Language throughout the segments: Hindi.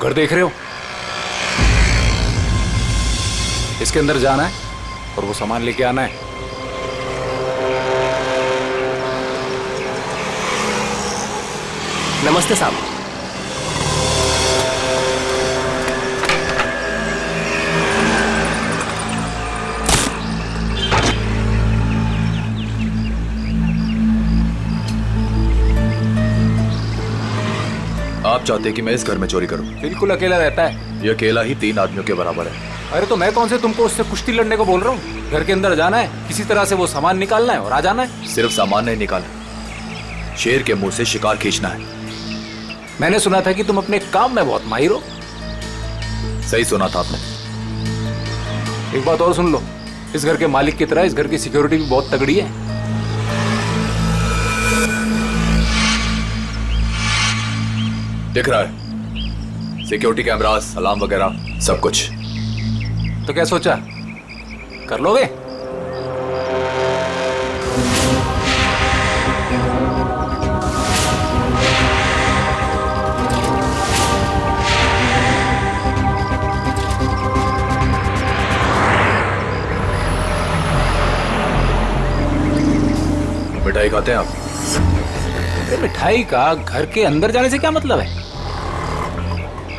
घर देख रहे हो, इसके अंदर जाना है और वो सामान लेके आना है। नमस्ते साहब। आप चाहते हैं कि मैं इस घर में चोरी करूं? बिल्कुल अकेला रहता है। ये अकेला ही 3 आदमियों के बराबर है। अरे तो मैं कौन से तुमको उससे कुश्ती लड़ने को बोल रहा हूँ। घर के अंदर जाना है, किसी तरह से वो सामान निकालना है और आ जाना है। सिर्फ सामान नहीं निकालना, शेर के मुंह से शिकार खींचना है। मैंने सुना था कि तुम अपने काम में बहुत माहिर हो। सही सुना था आपने। एक बात और सुन लो, इस घर के मालिक की तरह इस घर की सिक्योरिटी भी बहुत तगड़ी है। दिख रहा है, सिक्योरिटी कैमरास, अलार्म वगैरह सब कुछ। तो क्या सोचा, कर लोगे? मिठाई खाते हैं आप? मिठाई का घर के अंदर जाने से क्या मतलब है?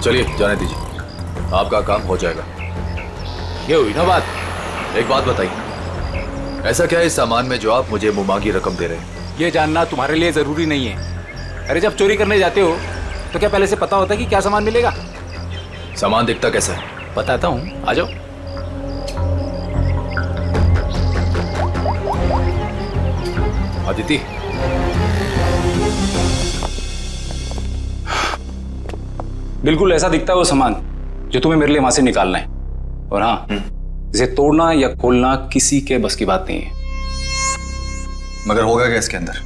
चलिए जाने दीजिए, आपका काम हो जाएगा। ये हुई ना बात। एक बात बताइए, ऐसा क्या है इस सामान में जो आप मुझे मुमांगी रकम दे रहे हैं? ये जानना तुम्हारे लिए जरूरी नहीं है। अरे जब चोरी करने जाते हो तो क्या पहले से पता होता है कि क्या सामान मिलेगा? सामान दिखता कैसा है? बताता हूँ, आ जाओ। अदिति, बिल्कुल ऐसा दिखता है वो सामान जो तुम्हें मेरे लिए वहां से निकालना है। और हाँ, इसे तोड़ना या खोलना किसी के बस की बात नहीं है। मगर होगा क्या इसके अंदर?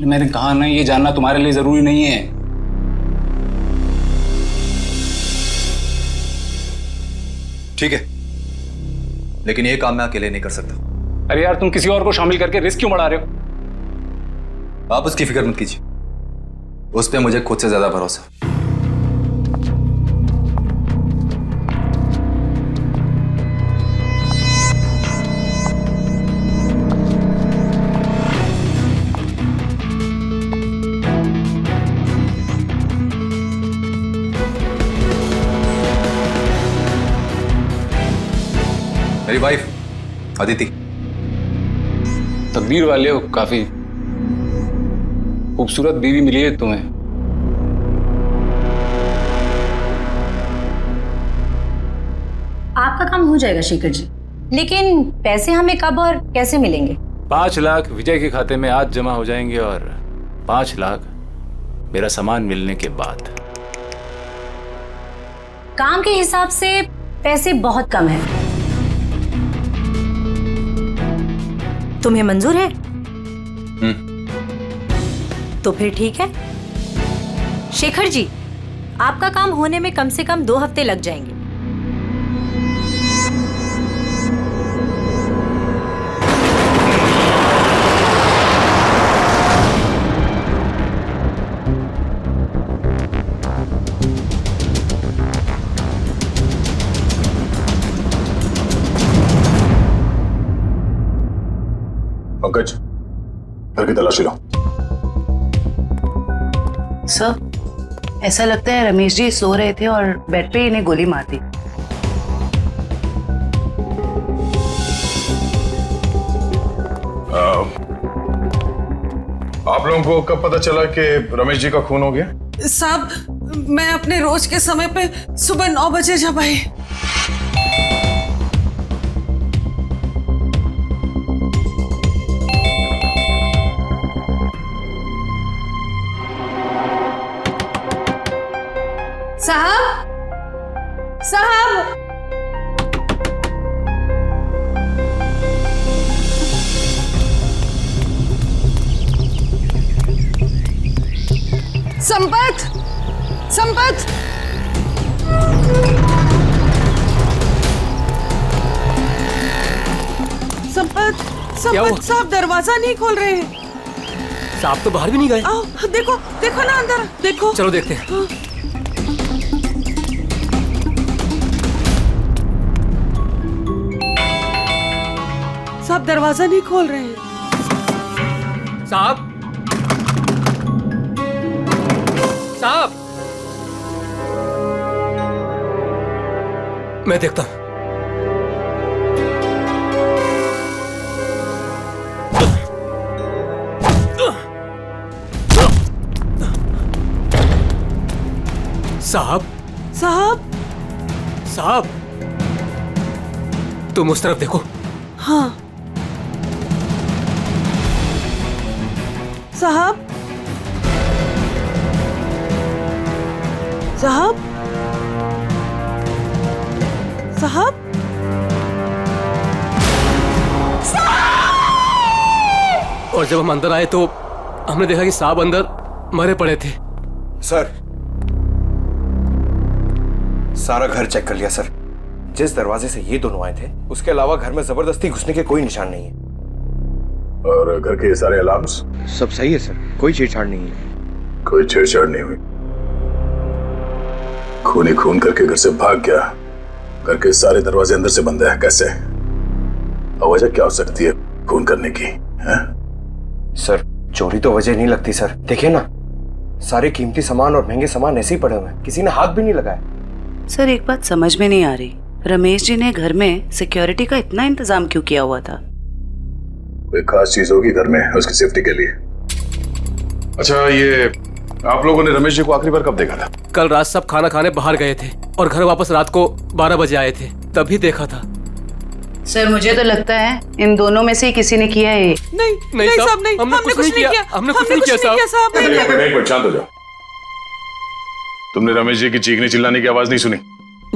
मैंने कहा ना, ये जानना तुम्हारे लिए जरूरी नहीं है। ठीक है, लेकिन ये काम मैं अकेले नहीं कर सकता। अरे यार, तुम किसी और को शामिल करके रिस्क क्यों बढ़ा रहे हो? आप उसकी फिक्र मत कीजिए, उस पर मुझे खुद से ज्यादा भरोसा। मेरी वाइफ अदिति। तकदीर वाले हो, काफी खूबसूरत बीवी मिली है तुम्हें। आपका काम हो जाएगा शेखर जी, लेकिन पैसे हमें कब और कैसे मिलेंगे? 5 लाख विजय के खाते में आज जमा हो जाएंगे और 5 लाख मेरा सामान मिलने के बाद। काम के हिसाब से पैसे बहुत कम है। तुम्हें मंजूर है? तो फिर ठीक है। शेखर जी, आपका काम होने में कम से कम 2 हफ्ते लग जाएंगे। पंकज, घर की तलाशी लो। सर, ऐसा लगता है रमेश जी सो रहे थे और बेड पे इन्हें गोली मार दी। आप लोगों को कब पता चला कि रमेश जी का खून हो गया? साहब, मैं अपने रोज के समय पे सुबह 9 बजे जब आई। साहब, साहब, संपत, संपत, संपत, संपत साहब दरवाजा नहीं खोल रहे हैं। साहब तो बाहर भी नहीं गए। आओ देखो, देखो ना अंदर, देखो। चलो देखते हैं। साहब दरवाजा नहीं खोल रहे हैं। साहब, साहब, मैं देखता हूं। साहब, साहब, साहब, तुम उस तरफ देखो। हाँ साहब, साहब, साहब, और जब हम अंदर आए तो हमने देखा कि साहब अंदर मरे पड़े थे। सर, सारा घर चेक कर लिया सर। जिस दरवाजे से ये दोनों आए थे उसके अलावा घर में जबरदस्ती घुसने के कोई निशान नहीं है। और घर के ये सारे अलार्म्स? सब सही है सर, कोई छेड़छाड़ नहीं है। कोई छेड़छाड़ नहीं हुई। खून ही खून करके घर से भाग गया। घर के सारे दरवाजे अंदर से बंद है, कैसे? और वजह क्या हो सकती है खून करने की? है? सर, चोरी तो वजह नहीं लगती सर। देखिए ना, सारे कीमती सामान और महंगे सामान ऐसे ही पड़े हुए हैं, किसी ने हाथ भी नहीं लगाया। सर, एक बात समझ में नहीं आ रही, रमेश जी ने घर में सिक्योरिटी का इतना इंतजाम क्यों किया हुआ था? कोई खास चीज होगी घर में उसकी सेफ्टी के लिए। अच्छा, ये आप लोगों ने रमेश जी को आखिरी बार कब देखा था? कल रात सब खाना खाने बाहर गए थे और घर वापस रात को 12 बजे आए थे, तभी देखा था। सर, मुझे तो लगता है इन दोनों में से ही किसी ने किया है ये। नहीं साहब, नहीं, हमने कुछ नहीं किया। हमने कुछ नहीं किया साहब। एक मिनट शांत हो जाओ। तुमने रमेश जी की चीखने चिल्लाने की आवाज नहीं सुनी?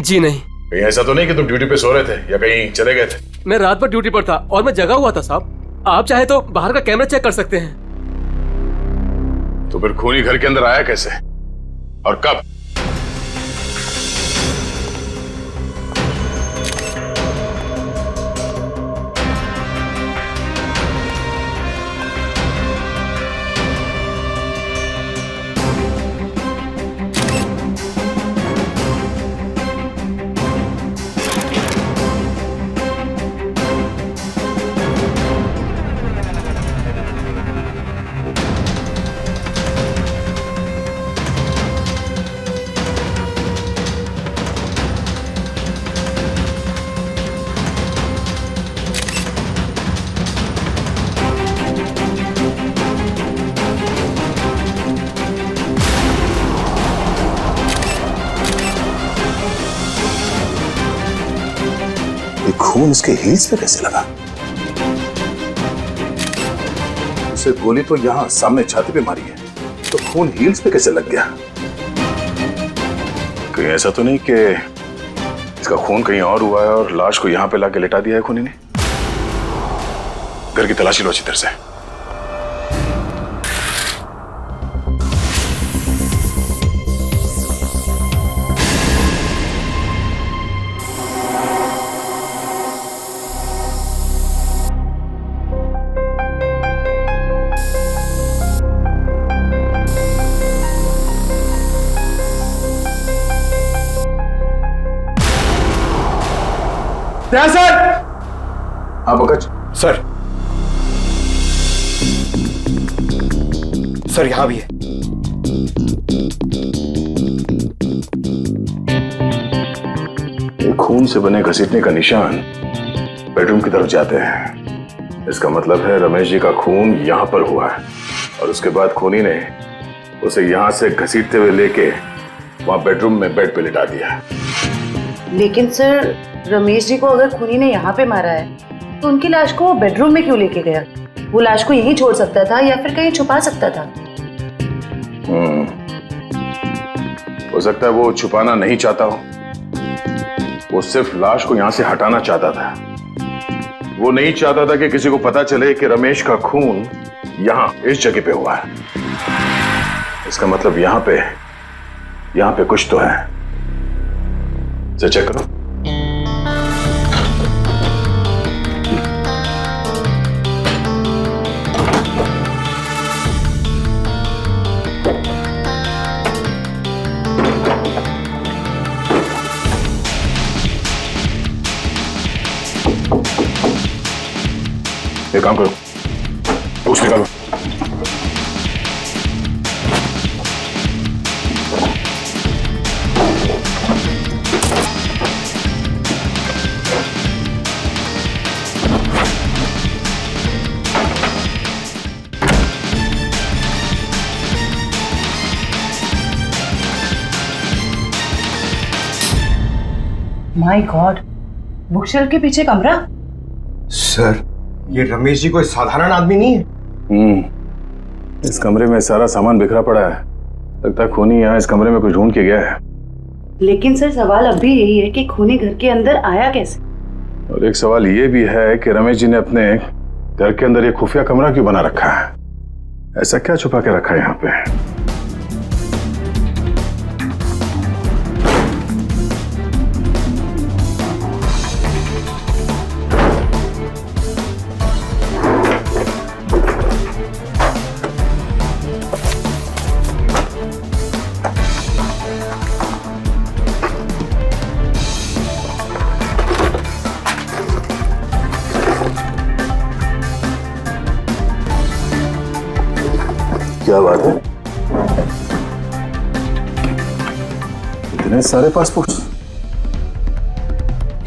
जी नहीं। कहीं ऐसा तो नहीं कि तुम ड्यूटी पे सो रहे थे या कहीं चले गए थे? मैं रात भर ड्यूटी पर था और मैं जगा हुआ था साहब। आप चाहे तो बाहर का कैमरा चेक कर सकते हैं। तो फिर खूनी घर के अंदर आया कैसे और कब? खून उसके हील्स पे कैसे लगा? उसे गोली तो यहां सामने छाती पे मारी है, तो खून हील्स पे कैसे लग गया? कहीं ऐसा तो नहीं कि इसका खून कहीं और हुआ है और लाश को यहां पे लाके लेटा दिया है खूनी ने? घर की तलाशी लो अच्छी तरह से। सर! हाँ पंकज। सर, यहां भी है। ये खून से बने घसीटने का निशान बेडरूम की तरफ जाते हैं। इसका मतलब है रमेश जी का खून यहां पर हुआ है और उसके बाद खूनी ने उसे यहां से घसीटते हुए लेके वहां बेडरूम में बेड पे लिटा दिया। लेकिन सर, रमेश जी को अगर खूनी ने यहाँ पे मारा है तो उनकी लाश को वो बेडरूम में क्यों लेके गया? वो लाश को यहीं छोड़ सकता था या फिर कहीं छुपा सकता था। हो सकता है वो छुपाना नहीं चाहता हो, वो सिर्फ लाश को यहां से हटाना चाहता था। वो नहीं चाहता था कि किसी को पता चले कि रमेश का खून यहां इस जगह पे हुआ है। इसका मतलब यहां पे कुछ तो है। इसे चेक करो। काम करो, बुक्स निकालो। माय गॉड, बुकशेल्फ के पीछे कमरा। सर, ये रमेश जी कोई साधारण आदमी नहीं है। इस कमरे में सारा सामान बिखरा पड़ा है। लगता है खूनी यहाँ इस कमरे में कुछ ढूंढ के गया है। लेकिन सर सवाल अब भी यही है कि खूनी घर के अंदर आया कैसे। और एक सवाल ये भी है कि रमेश जी ने अपने घर के अंदर ये खुफिया कमरा क्यों बना रखा है? ऐसा क्या छुपा के रखा है यहाँ पे? क्या बात है? इतने सारे पासपोर्ट?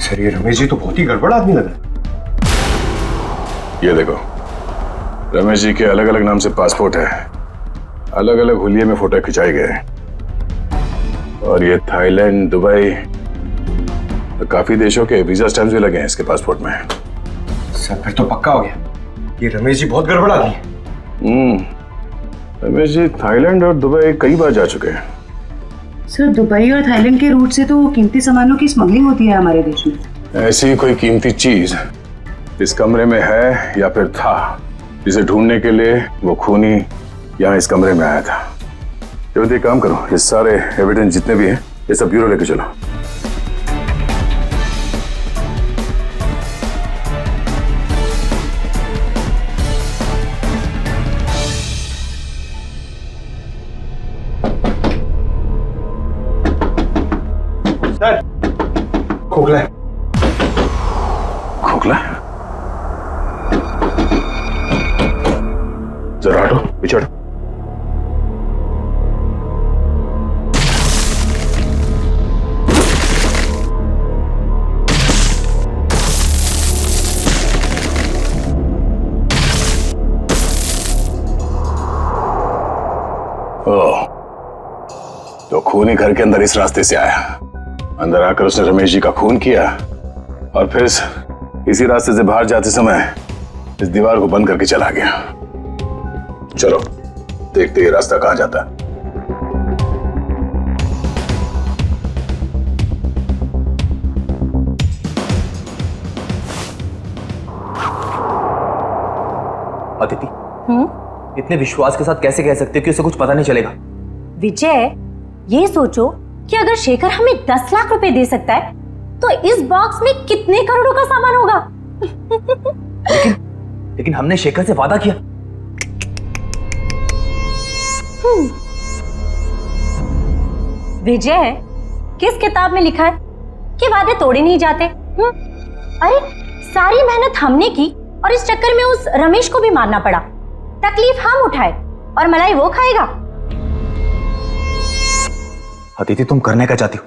सर, ये रमेश जी तो बहुत ही गड़बड़ आदमी लग रहा है। ये देखो, रमेश जी के अलग अलग नाम से पासपोर्ट है, अलग अलग हुलिये में फोटो खिंचाए गए हैं। और ये थाईलैंड, दुबई, तो काफी देशों के वीजा स्टैम्प्स भी लगे हैं इसके पासपोर्ट में। सर, फिर तो पक्का हो गया, ये रमेश जी बहुत गड़बड़ आदमी है। रमेश जी थाईलैंड और दुबई कई बार जा चुके हैं। सर, दुबई और थाईलैंड के रूट से तो कीमती सामानों की स्मगलिंग होती है हमारे देश में। ऐसी कोई कीमती चीज इस कमरे में है या फिर था, जिसे ढूंढने के लिए वो खूनी यहाँ इस कमरे में आया था। जल्दी एक काम करो, ये सारे एविडेंस जितने भी हैं ये सब ब्यूरो लेके चलो। सर, खोखला है। खोखला? जरा हटो, पीछे हटो। ओह, तो खूनी घर के अंदर इस रास्ते से आया। अंदर आकर उसने रमेश जी का खून किया और फिर इसी रास्ते से बाहर जाते समय इस दीवार को बंद करके चला गया। चलो देखते ये रास्ता कहां जाता है। अदिति, इतने विश्वास के साथ कैसे कह सकते हो कि उसे कुछ पता नहीं चलेगा? विजय, ये सोचो कि अगर शेखर हमें 10 लाख रुपए दे सकता है तो इस बॉक्स में कितने करोड़ों का सामान होगा। लेकिन हमने शेखर से वादा किया। विजय, किस किताब में लिखा है कि वादे तोड़े नहीं जाते? अरे सारी मेहनत हमने की और इस चक्कर में उस रमेश को भी मारना पड़ा। तकलीफ हम उठाए और मलाई वो खाएगा। अदिति, तुम करने क्या चाहती हो?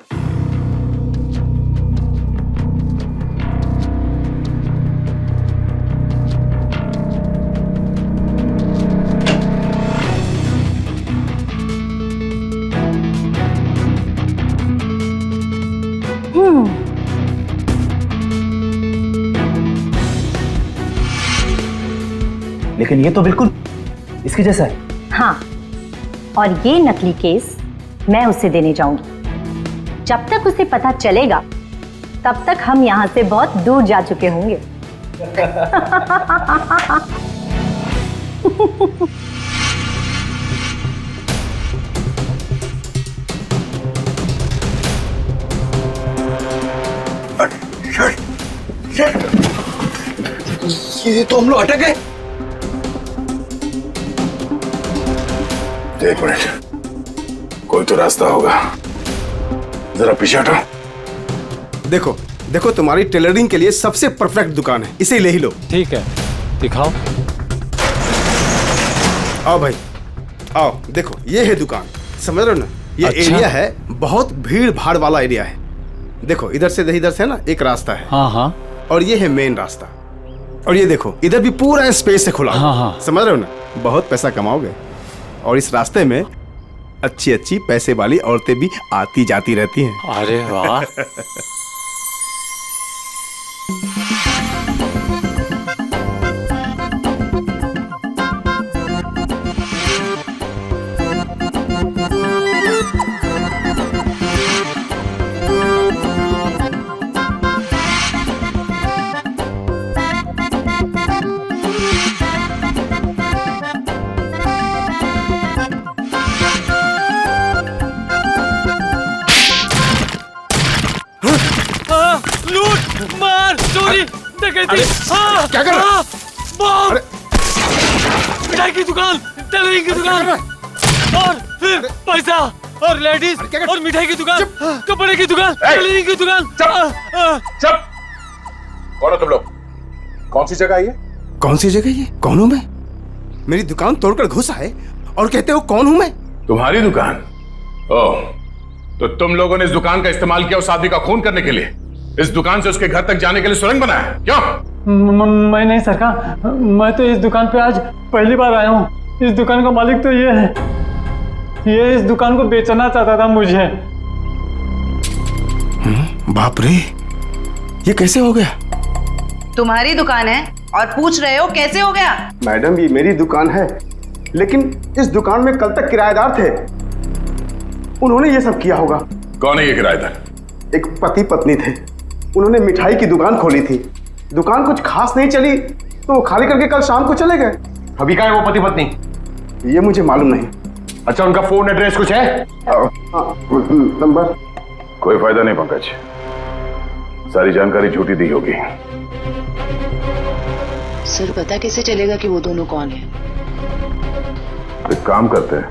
लेकिन ये तो बिल्कुल इसके जैसा है। हाँ, और ये नकली केस मैं उसे देने जाऊंगी। जब तक उसे पता चलेगा तब तक हम यहां से बहुत दूर जा चुके होंगे। ये तो हम लोग अटक गए। एक मिनट, कोई तो रास्ता होगा। जरा पीछे हटो। देखो देखो, तुम्हारी टेलरिंग के लिए सबसे परफेक्ट दुकान है, इसे ले ही लो। ठीक है। दिखाओ। आओ भाई, आओ देखो, ये है दुकान, समझ रहे हो ना? ये अच्छा। एरिया है, बहुत भीड़ भाड़ वाला एरिया है। देखो इधर से ना एक रास्ता है। हाँ हाँ और ये है मेन रास्ता। और ये देखो इधर भी पूरा स्पेस है खुला। हाँ, हाँ। समझ रहे हो ना? बहुत पैसा कमाओगे। और इस रास्ते में अच्छी अच्छी पैसे वाली औरतें भी आती जाती रहती हैं। अरे वाह। लूट मार चोरी डकैती। क्या कर रहा है? बम, मिठाई की दुकान, टेलरिंग की दुकान, और फिर पैसा और लेडीज और मिठाई की दुकान, कपड़े की दुकान, टेलरिंग की दुकान। चुप! कौन हो तुम लोग? कौन सी जगह है ये? कौन सी जगह ये? कौन हूं मैं? मेरी दुकान तोड़कर घुस आए और कहते हो कौन हूं मैं? तुम्हारी दुकान? ओह, तो तुम लोगों ने इस दुकान का इस्तेमाल किया उस आदमी का खून करने के लिए? इस दुकान से उसके घर तक जाने के लिए सुरंग बनाया? क्यों? मैं नहीं सरकार, मैं तो इस दुकान पे आज पहली बार आया हूँ। इस दुकान का मालिक तो ये है, ये इस दुकान को बेचना चाहता था मुझे। बाप रे, ये कैसे हो गया? तुम्हारी दुकान है और पूछ रहे हो कैसे हो गया? मैडम ये मेरी दुकान है, लेकिन इस दुकान में कल तक किराएदार थे, उन्होंने ये सब किया होगा। कौन है ये किराएदार? एक पति पत्नी थे, उन्होंने मिठाई की दुकान खोली थी, दुकान कुछ खास नहीं चली तो वो खाली करके कल शाम को चले गए। अभी कहाँ है वो पति पत्नी? ये मुझे मालूम नहीं। अच्छा उनका फोन एड्रेस कुछ है? नंबर? कोई फायदा नहीं पंकज, सारी जानकारी झूठी दी होगी। सर पता कैसे चलेगा कि वो दोनों कौन है? एक काम करते हैं,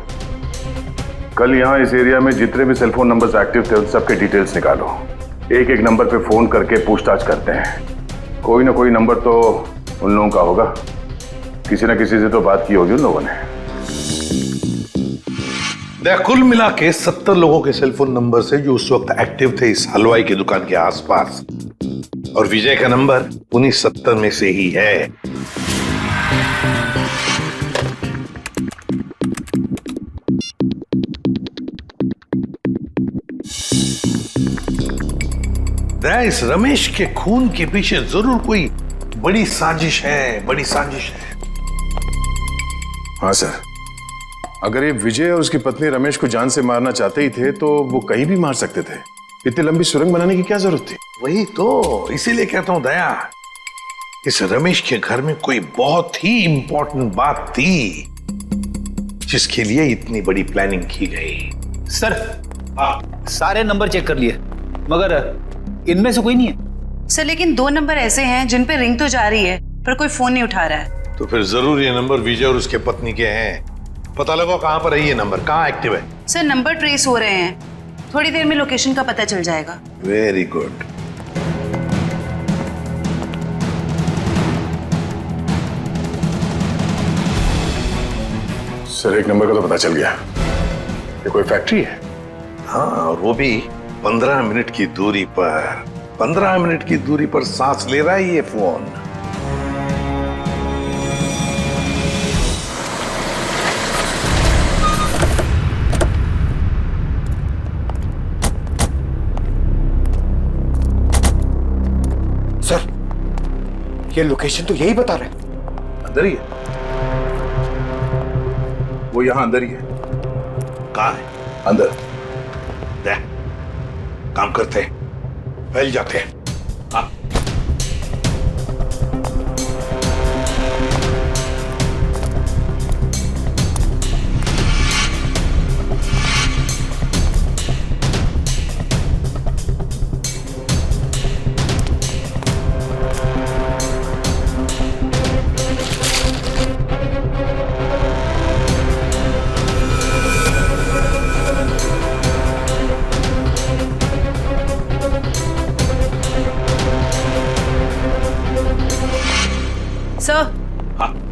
कल यहाँ इस एरिया में जितने भी सेलफोन नंबर्स एक्टिव थे उन सबके डिटेल्स निकालो। एक एक नंबर पे फोन करके पूछताछ करते हैं। कोई ना कोई नंबर तो उन लोगों का होगा, किसी ना किसी से तो बात की होगी उन लोगों ने। कुल मिला के 70 लोगों के सेलफोन नंबर से जो उस वक्त एक्टिव थे इस हलवाई की दुकान के आसपास, और विजय का नंबर उन्हीं 70 में से ही है। इस रमेश के खून के पीछे जरूर कोई बड़ी साजिश है, बड़ी साजिश है। हाँ सर, अगर ये विजय और उसकी पत्नी रमेश को जान से मारना चाहते ही थे तो वो कहीं भी मार सकते थे। इतनी लंबी सुरंग बनाने की क्या जरूरत थी? वही तो, इसीलिए कहता हूं दया, इस रमेश के घर में कोई बहुत ही इंपॉर्टेंट बात थी जिसके लिए इतनी बड़ी प्लानिंग की गई। सर सारे नंबर चेक कर लिए मगर इनमें से कोई नहीं है। सर लेकिन 2 नंबर ऐसे हैं जिन पे रिंग तो जा रही है पर कोई फोन नहीं उठा रहा है। तो फिर जरूर ये नंबर विजय और उसके पत्नी के हैं। पता लगाओ कहां पर है ये नंबर, कहां एक्टिव है। सर नंबर ट्रेस हो रहे हैं, थोड़ी देर में लोकेशन का पता चल जाएगा। Very good. सर एक नंबर का तो पता चल गया, ये कोई फैक्ट्री है। हाँ, और वो भी 15 मिनट की दूरी पर। 15 मिनट की दूरी पर सांस ले रहा है ये फोन। सर ये लोकेशन तो यही बता रहे। अंदर ही है वो, यहां अंदर ही है। कहां है? अंदर। काम करते हैं, फैल जाते हैं। हाँ।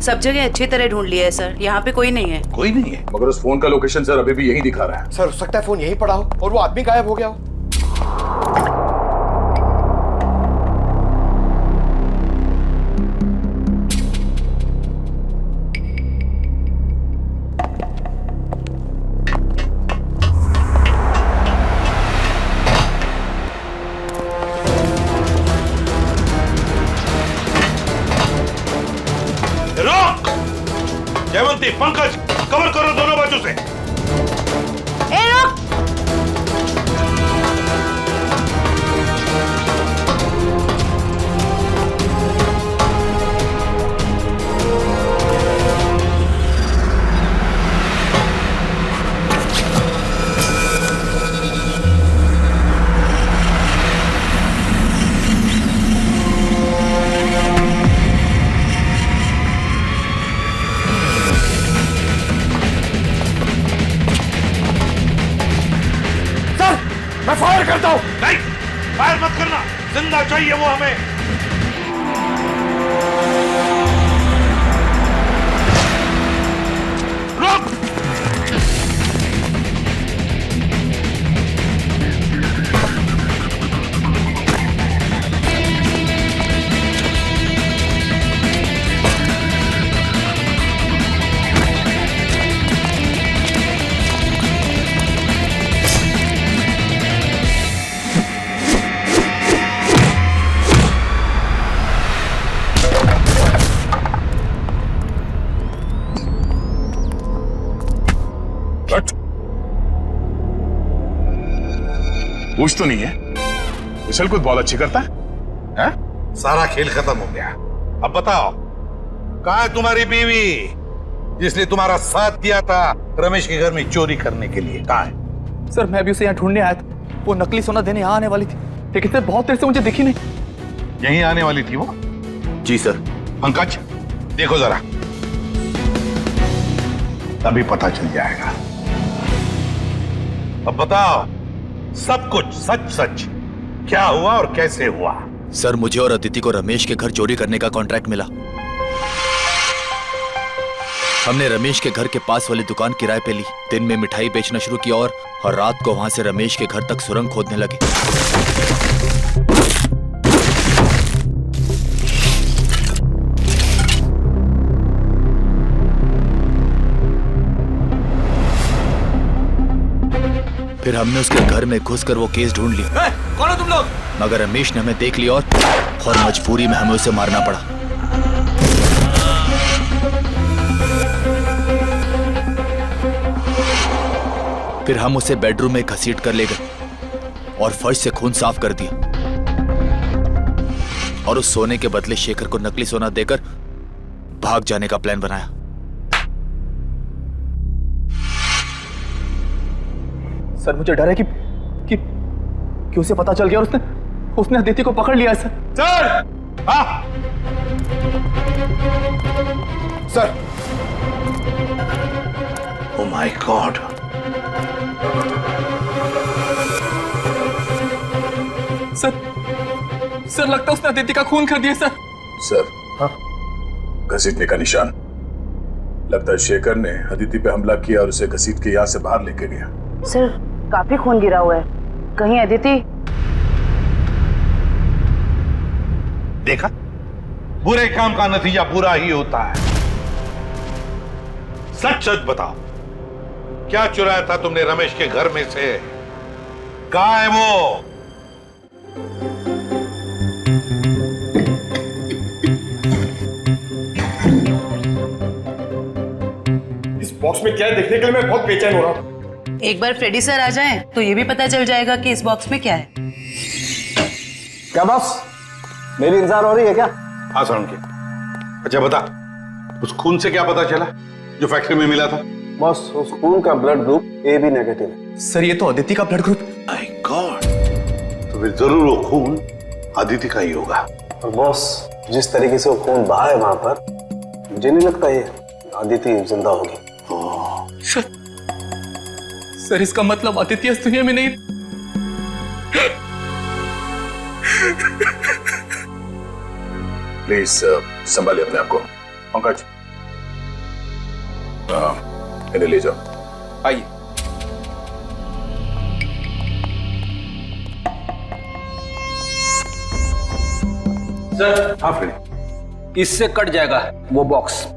सब जगह अच्छी तरह ढूंढ लिया है सर, यहाँ पे कोई नहीं है। कोई नहीं है? मगर उस फोन का लोकेशन सर अभी भी यही दिखा रहा है। सर हो सकता है फोन यहीं पड़ा हो और वो आदमी गायब हो गया हो। जयवंती, पंकज, कवर करो दोनों बाजू से। ए रुक! मैं फायर करता हूं। नहीं, फायर मत करना, जिंदा चाहिए वो हमें। रोक! पूछ तो नहीं है? विशल कुछ बहुत अच्छी करता है? सारा खेल खत्म हो गया। अब बताओ, कहाँ है तुम्हारी बीवी जिसने तुम्हारा साथ दिया था रमेश के घर में चोरी करने के लिए? कहाँ है? सर मैं भी उसे यहाँ ढूंढने आया था, वो नकली सोना देने यहाँ आने वाली थी, लेकिन सर बहुत देर से मुझे दिखी नहीं। यहीं आने वाली थी वो? जी सर। पंकज, देखो जरा, तभी पता चल जाएगा। अब बताओ सब कुछ सच सच, क्या हुआ और कैसे हुआ? सर मुझे और अदिति को रमेश के घर चोरी करने का कॉन्ट्रैक्ट मिला। हमने रमेश के घर के पास वाली दुकान किराए पे ली, दिन में मिठाई बेचना शुरू किया और रात को वहां से रमेश के घर तक सुरंग खोदने लगे। फिर हमने उसके घर में घुसकर वो केस ढूंढ ली। कौन हो तुम लोग? मगर रमेश ने हमें देख लिया और मजबूरी में हमें उसे मारना पड़ा। फिर हम उसे बेडरूम में घसीट कर ले गए और फर्श से खून साफ कर दिया और उस सोने के बदले शेखर को नकली सोना देकर भाग जाने का प्लान बनाया। सर मुझे डर है कि उसे पता चल गया और उसने अदिति को पकड़ लिया है सर। सर! हाँ! Sir! Oh my God! Sir लगता है उसने अदिति का खून कर दिया सर। सर, हाँ? घसीटने का निशान। लगता है शेखर ने अदिति पे हमला किया और उसे घसीट के यहाँ से बाहर लेके गया। सर काफी खून गिरा हुआ है, कहीं अदिति? देखा, बुरे काम का नतीजा बुरा ही होता है। सच सच बताओ, क्या चुराया था तुमने रमेश के घर में से? कहाँ है वो? इस बॉक्स में क्या है देखने के लिए मैं बहुत बेचैन हो रहा हूँ। एक बार फ्रेडी सर आ जाएं तो ये भी पता चल जाएगा कि इस बॉक्स में क्या है। क्या बॉस, मेरी इंतजार हो रही है क्या? हाँ सर उनके। अच्छा बता, उस खून से क्या पता चला जो फैक्ट्री में मिला था? बॉस, उस खून का ब्लड ग्रुप AB नेगेटिव है। सर ये तो अदिति का ब्लड ग्रुप। माय गॉड, तो फिर जरूर वो खून अदिति का ही होगा। और बॉस, जिस तरीके से वो खून बहा है वहां पर, मुझे नहीं लगता ये अदिति जिंदा होगी। सर इसका मतलब अदिति इस दुनिया में नहीं। प्लीज संभालिए अपने आप को। पंकज, इन्हें ले जाओ। आइए। सर, हाँ फ्रेडी, इससे कट जाएगा वो बॉक्स।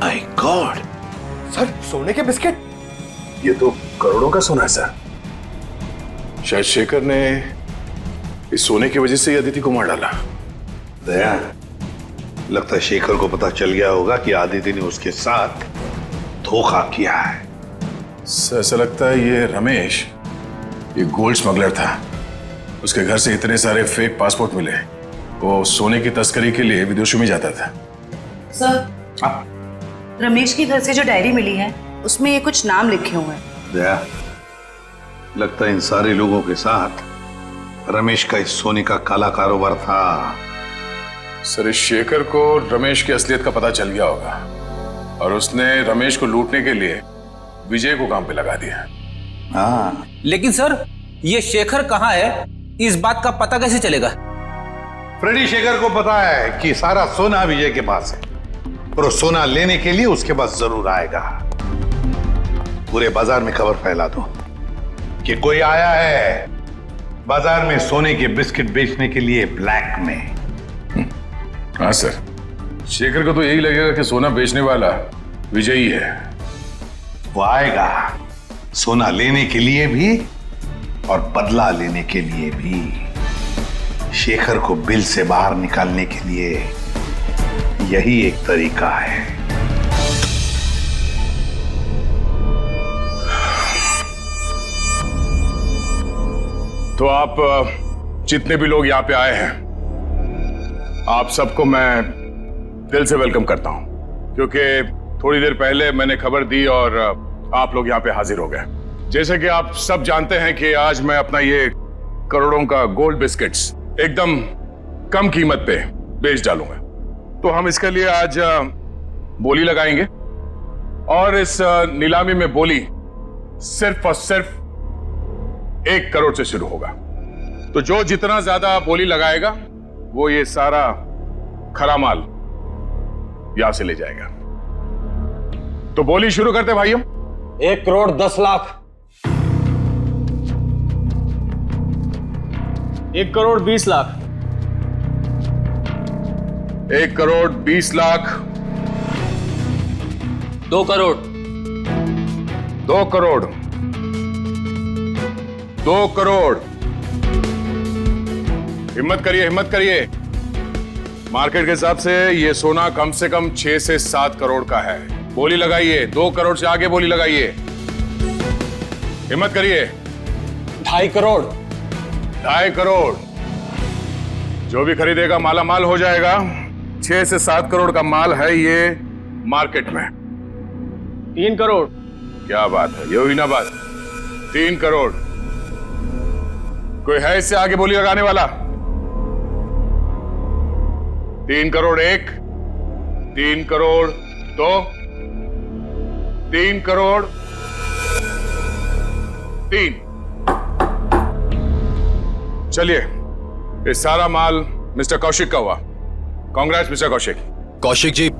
माय गॉड सर, सोने के बिस्किट? ये तो करोड़ों का सोना है सर। शायद शेखर ने इस सोने की वजह से ही अदिति को मार डाला। दया, लगता है शेखर को पता चल गया होगा कि आदिति ने उसके साथ धोखा किया है। सर, ऐसा लगता है ये रमेश ये गोल्ड स्मगलर था। उसके घर से इतने सारे फेक पासपोर्ट मिले। वो सोने की तस्करी के लिए विदेशों में जाता था। सर, रमेश के घर से जो डायरी मिली है उसमें ये कुछ नाम लिखे हुए हैं। दया, लगता है इन सारे लोगों के साथ रमेश का इस सोने का काला कारोबार था। सर, इस शेखर को रमेश की असलियत का पता चल गया होगा और उसने रमेश को लूटने के लिए विजय को काम पे लगा दिया। हाँ, लेकिन सर, ये शेखर कहाँ है, इस बात का पता कैसे चलेगा? फ्रेडी, शेखर को पता है कि सारा सोना विजय के पास है और वो सोना लेने के लिए उसके पास जरूर आएगा। पूरे बाजार में खबर फैला दो कि कोई आया है बाजार में सोने के बिस्किट बेचने के लिए ब्लैक में। हाँ सर, शेखर को तो यही लगेगा कि सोना बेचने वाला विजय ही है। वो आएगा सोना लेने के लिए भी और बदला लेने के लिए भी। शेखर को बिल से बाहर निकालने के लिए यही एक तरीका है। तो आप जितने भी लोग यहाँ पे आए हैं, आप सबको मैं दिल से वेलकम करता हूं, क्योंकि थोड़ी देर पहले मैंने खबर दी और आप लोग यहाँ पे हाजिर हो गए। जैसे कि आप सब जानते हैं कि आज मैं अपना ये करोड़ों का गोल्ड बिस्किट्स एकदम कम कीमत पे बेच डालूंगा। तो हम इसके लिए आज बोली लगाएंगे और इस नीलामी में बोली सिर्फ और सिर्फ 1 करोड़ से शुरू होगा। तो जो जितना ज्यादा बोली लगाएगा वो ये सारा खरा माल यहां से ले जाएगा। तो बोली शुरू करते भाइयों। 1 करोड़ 10 लाख। 1 करोड़ 20 लाख। 1 करोड़ 20 लाख। 2 करोड़। 2 करोड़। 2 करोड़। हिम्मत करिए, हिम्मत करिए। मार्केट के हिसाब से ये सोना कम से कम 6 से 7 करोड़ का है। बोली लगाइए, 2 करोड़ से आगे बोली लगाइए। हिम्मत करिए। 2.5 करोड़। 2.5 करोड़। जो भी खरीदेगा माला माल हो जाएगा। 6 से 7 करोड़ का माल है ये मार्केट में। 3 करोड़। क्या बात है, ये हुई ना बात। 3 करोड़। कोई है इससे आगे बोली लगाने वाला? 3 करोड़ 1, 3 करोड़ 2, 3 करोड़ 3। चलिए, ये सारा माल मिस्टर कौशिक का हुआ। कांग्रेस मिस्टर कौशिक। कौशिक जी,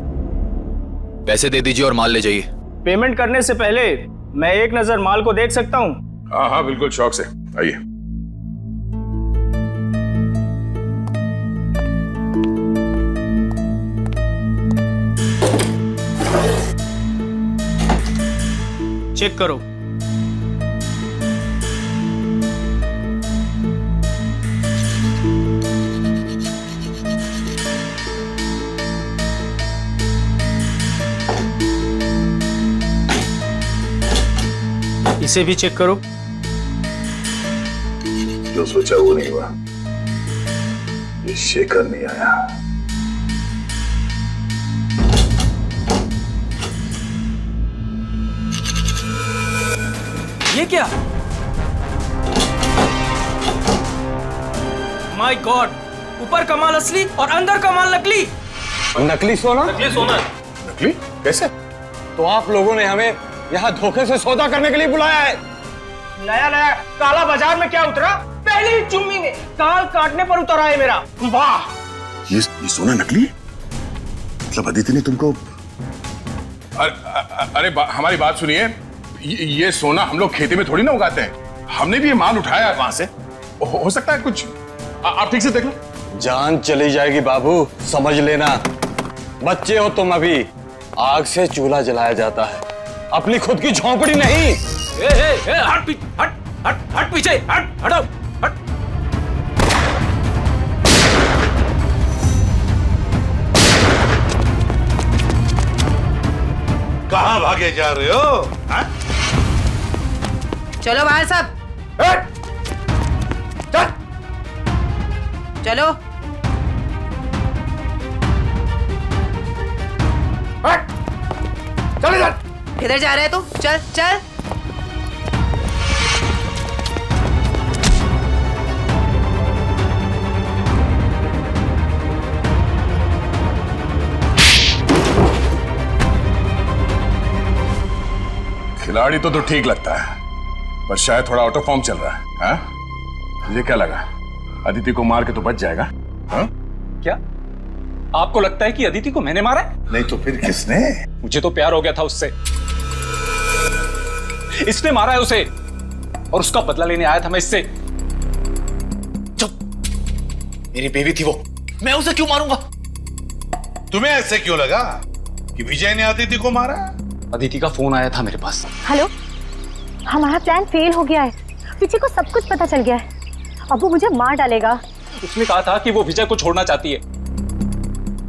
पैसे दे दीजिए और माल ले जाइए। पेमेंट करने से पहले मैं एक नजर माल को देख सकता हूं? हाँ हाँ, बिल्कुल, शौक से आइए। चेक करो। इसे भी चेक करो। जो सोचा वो नहीं हुआ। ये शेखर नहीं आया। ये क्या? माय गॉड, ऊपर कमाल असली और अंदर कमाल नकली। नकली सोना? नकली सोना। नकली? कैसे? तो आप लोगों ने हमें यहाँ धोखे से सौदा करने के लिए बुलाया है? नया नया काला बाजार में क्या उतरा? पहली ही चुम्मी में काल काटने पर उतरा है मेरा। वाह! ये सोना नकली है? मतलब अदिति ने तुमको? अरे हमारी बात सुनिए, ये सोना हम लोग खेती में थोड़ी ना उगाते हैं। हमने भी ये माल उठाया वहां से। हो सकता है कुछ, आप ठीक से देख लो। जान चली जाएगी बाबू, समझ लेना। बच्चे हो तुम अभी। आग से चूल्हा जलाया जाता है, अपनी खुद की झोंपड़ी नहीं। हट पीछे, हटो, हट। कहां भागे जा रहे हो? हा? चलो बाहर सब, चलो। चले जा। किधर जा रहे है तू? चल चल। खिलाड़ी तो ठीक लगता है, पर शायद थोड़ा आउट ऑफ फॉर्म चल रहा है। हाँ? मुझे क्या लगा, अदिति को मार के तो बच जाएगा? हाँ? क्या आपको लगता है कि अदिति को मैंने मारा है? नहीं तो फिर किसने? मुझे तो प्यार हो गया था उससे। इसने मारा है उसे और उसका बदला लेने आया था मैं इससे। चुप, मेरी बेबी थी वो, मैं उसे क्यों मारूंगा? तुम्हें ऐसे क्यों लगा कि विजय ने अदिति को मारा? अदिति का फोन आया था मेरे पास। हेलो, हमारा प्लान फेल हो गया है। विजय को सब कुछ पता चल गया है। अब वो मुझे मार डालेगा। उसने कहा था कि वो विजय को छोड़ना चाहती है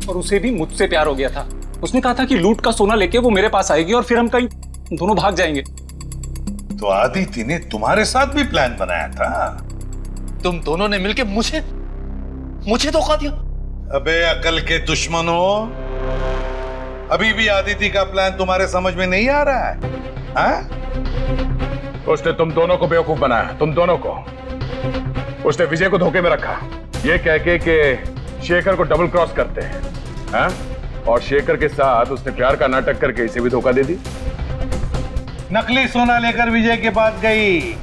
और उसे भी मुझसे प्यार हो गया था। उसने कहा था कि लूट का सोना लेके वो मेरे पास आएगी और फिर हम कहीं दोनों भाग जाएंगे। तो अदिति ने तुम्हारे साथ भी प्लान बनाया था? तुम दोनों ने मिलकर मुझे धोखा दिया। अबे अकल के दुश्मनों, अभी भी अदिति का प्लान तुम्हारे समझ में नहीं आ रहा है? हाँ? उसने तुम दोनों को बेवकूफ बनाया, तुम दोनों को। उसने विजय को धोखे में रखा, ये कह के कि शेखर को डबल क्रॉस करते हैं। हाँ? और शेखर के साथ उसने प्यार का नाटक करके इसे भी धोखा दे दी। नकली सोना लेकर विजय के पास गई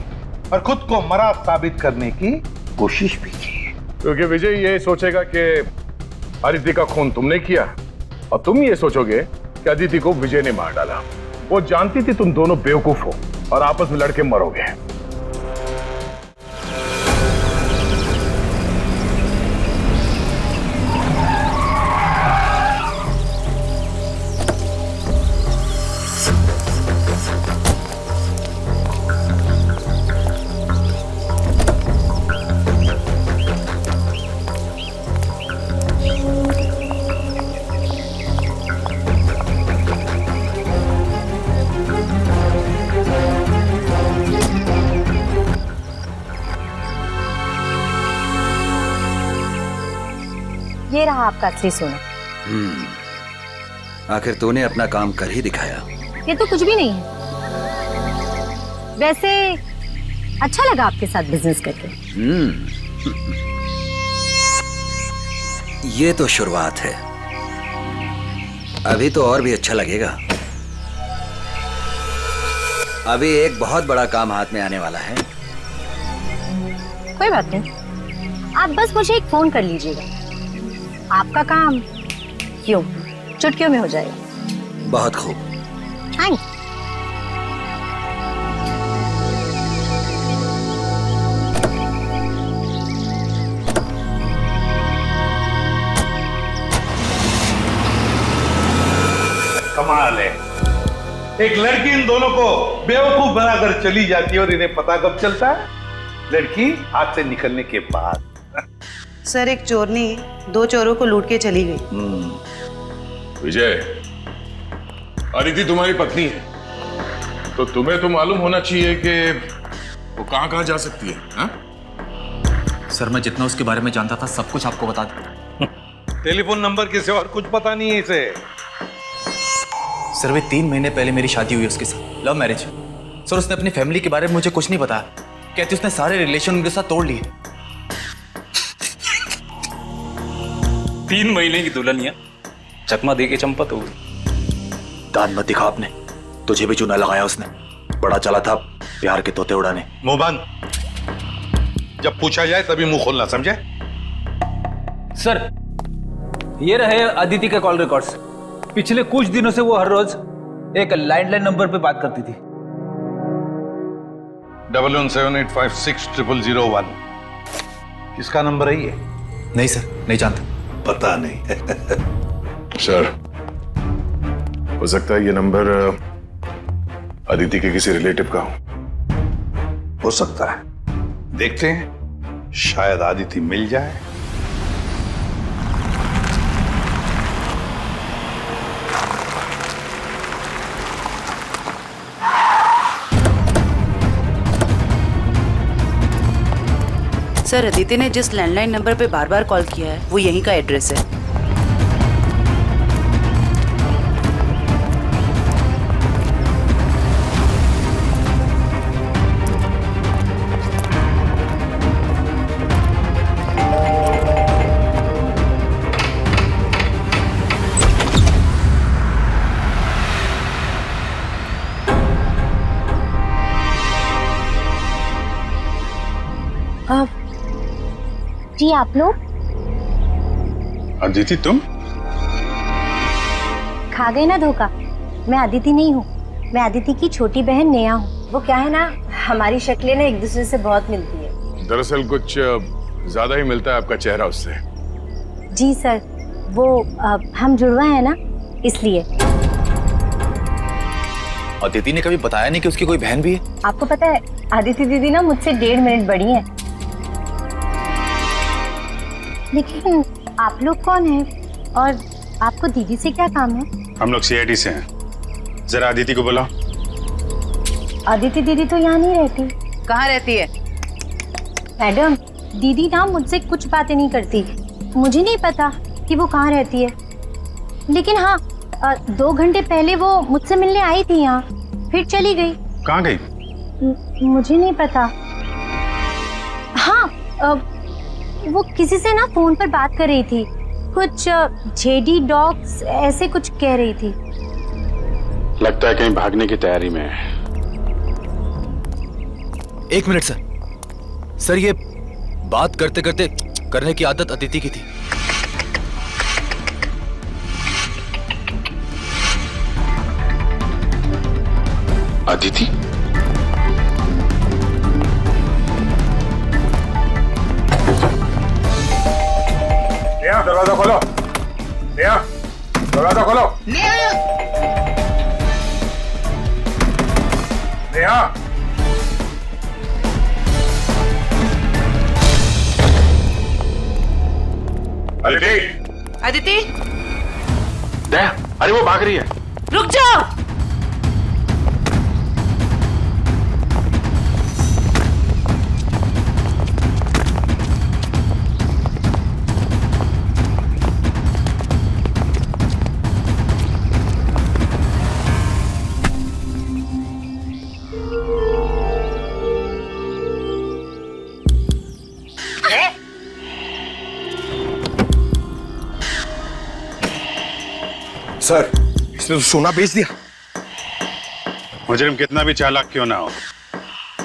और खुद को मरा साबित करने की कोशिश भी की, क्योंकि विजय ये सोचेगा कि अदिति का खून तुमने किया और तुम ये सोचोगे कि अदिति को विजय ने मार डाला। वो जानती थी तुम दोनों बेवकूफ हो और आपस में लड़के मरोगे। ये रहा आपका असली सोना। आखिर तूने अपना काम कर ही दिखाया। ये तो कुछ भी नहीं है। वैसे अच्छा लगा आपके साथ बिजनेस करके। ये तो शुरुआत है, अभी तो और भी अच्छा लगेगा। अभी एक बहुत बड़ा काम हाथ में आने वाला है। कोई बात नहीं, आप बस मुझे एक फोन कर लीजिएगा, आपका काम क्यों चुटकियों में हो जाएगा। बहुत खूब। थैंक। कमाल है, एक लड़की इन दोनों को बेवकूफ बनाकर चली जाती है और इन्हें पता कब चलता है? लड़की हाथ से निकलने के बाद। सर, एक चोरनी 2 चोरों को लूट के चली गई। विजय, अदिति तुम्हारी पत्नी है, तो तुम्हें तो मालूम होना चाहिए कि वो कहां कहां जा सकती है। हा? सर मैं जितना उसके बारे में जानता था सब कुछ आपको बता दूं। टेलीफोन नंबर किसी और कुछ पता नहीं है इसे। सर वे 3 महीने पहले मेरी शादी हुई उसके साथ, लव मैरिज। सर उसने अपनी फैमिली के बारे में मुझे कुछ नहीं बताया, कहती उसने सारे रिलेशन उनके साथ तोड़ लिए। 3 महीने की दुल्हनिया चकमा दे के चंपत हो गई। दान मत दिखा आपने, तुझे भी चूना लगाया उसने, बड़ा चला था प्यार के तोते उड़ाने। मुंह बंद, जब पूछा जाए तभी मुंह खोलना, समझे? सर ये रहे अदिति के कॉल रिकॉर्ड्स। पिछले कुछ दिनों से वो हर रोज एक लैंडलाइन नंबर पे बात करती थी। 1178560001 किसका नंबर है ये? नहीं सर, नहीं जानता। पता नहीं। सर हो सकता है ये नंबर अदिति के किसी रिलेटिव का हो सकता है, देखते हैं, शायद अदिति मिल जाए। सर अदिति ने जिस लैंडलाइन नंबर पे बार बार कॉल किया है वो यहीं का एड्रेस है। जी आप लोग? अदिति तुम? खा गए ना धोखा। मैं अदिति नहीं हूँ, मैं अदिति की छोटी बहन नेहा हूँ। वो क्या है ना, हमारी शक्लें ना एक दूसरे से बहुत मिलती है। दरअसल कुछ ज्यादा ही मिलता है आपका चेहरा उससे। जी सर, वो हम जुड़वा है ना, इसलिए। अदिति ने कभी बताया नहीं कि उसकी कोई बहन भी है? आपको पता है अदिति दीदी ना मुझसे 1.5 मिनट बड़ी है। लेकिन आप लोग कौन हैं और आपको दीदी से क्या काम है? हम लोग सीआईडी से हैं, जरा अदिति को बुलाओ। अदिति दीदी तो यहाँ नहीं रहती। कहाँ रहती है? मैडम दीदी ना मुझसे कुछ बातें नहीं करती, मुझे नहीं पता कि वो कहाँ रहती है। लेकिन हाँ 2 घंटे पहले वो मुझसे मिलने आई थी यहाँ, फिर चली गई। कहाँ गई? मुझे नहीं पता। हाँ वो किसी से ना फोन पर बात कर रही थी, कुछ जेडी डॉग्स ऐसे कुछ कह रही थी। लगता है कहीं भागने की तैयारी में है। 1 मिनट सर। सर ये बात करते करते करने की आदत अदिति की थी। अदिति? नेहा दरवाजा खोलो। नेहा दरवाजा खोलो। नेहा अदिति। अदिति दया, अरे वो भाग रही है। रुक जाओ। सर इसने तो सोना बेच दिया। मुजरिम कितना भी चालाक क्यों ना हो,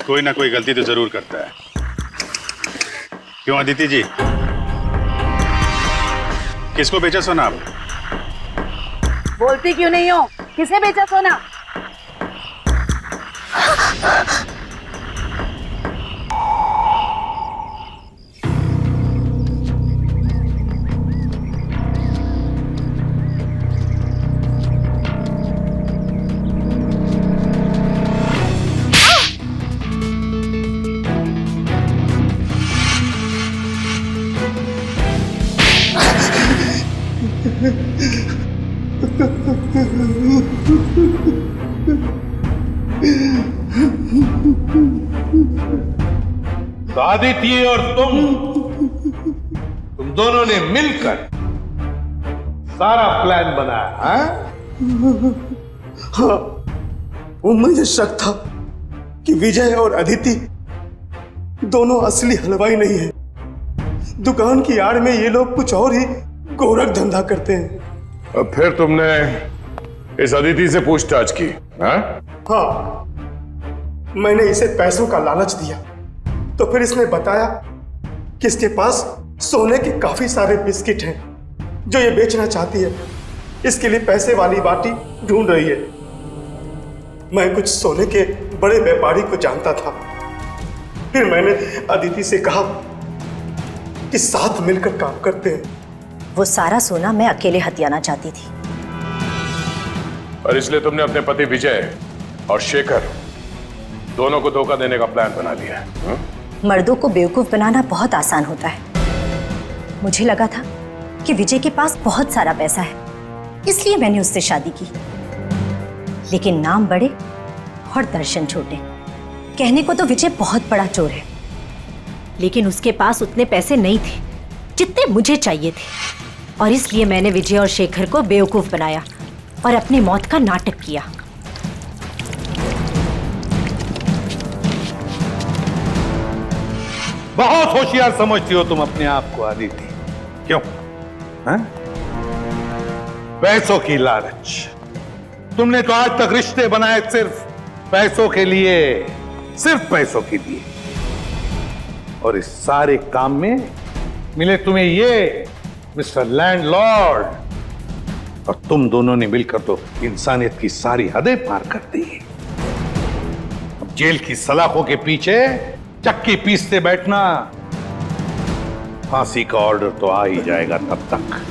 कोई ना कोई गलती तो जरूर करता है। क्यों अदिति जी, किसको बेचा सोना आप? बोलती क्यों नहीं हो? किसे बेचा सोना? अदिति और तुम दोनों ने मिलकर सारा प्लान बनाया, हाँ? हाँ, वो मुझे शक था कि विजय और अदिति दोनों असली हलवाई नहीं है। दुकान की आड़ में ये लोग कुछ और ही गोरख धंधा करते हैं। अब फिर तुमने इस अदिति से पूछताछ की? हाँ? हाँ, मैंने इसे पैसों का लालच दिया तो फिर इसने बताया कि इसके पास सोने के काफी सारे बिस्किट हैं जो ये बेचना चाहती है। इसके लिए पैसे वाली बाटी ढूंढ रही है। मैं कुछ सोने के बड़े व्यापारी को जानता था। फिर मैंने अदिति से कहा कि साथ मिलकर काम करते हैं। वो सारा सोना मैं अकेले हथियाना चाहती थी। और इसलिए तुमने अपने पति विजय और शेखर दोनों को धोखा देने का प्लान बना लिया है। मर्दों को बेवकूफ बनाना बहुत आसान होता है। मुझे लगा था कि विजय के पास बहुत सारा पैसा है, इसलिए मैंने उससे शादी की। लेकिन नाम बड़े और दर्शन छोटे। कहने को तो विजय बहुत बड़ा चोर है, लेकिन उसके पास उतने पैसे नहीं थे जितने मुझे चाहिए थे। और इसलिए मैंने विजय और शेखर को बेवकूफ बनाया और अपनी मौत का नाटक किया। बहुत होशियार समझती हो तुम अपने आप को अदिति, क्यों? हाँ? पैसों की लालच। तुमने तो आज तक रिश्ते बनाए सिर्फ पैसों के लिए, सिर्फ पैसों के लिए। और इस सारे काम में मिले तुम्हें ये मिस्टर लैंडलॉर्ड, और तुम दोनों ने मिलकर तो इंसानियत की सारी हदें पार कर दी। अब जेल की सलाखों के पीछे चक्की पीसते बैठना, फांसी का ऑर्डर तो आ ही जाएगा तब तक।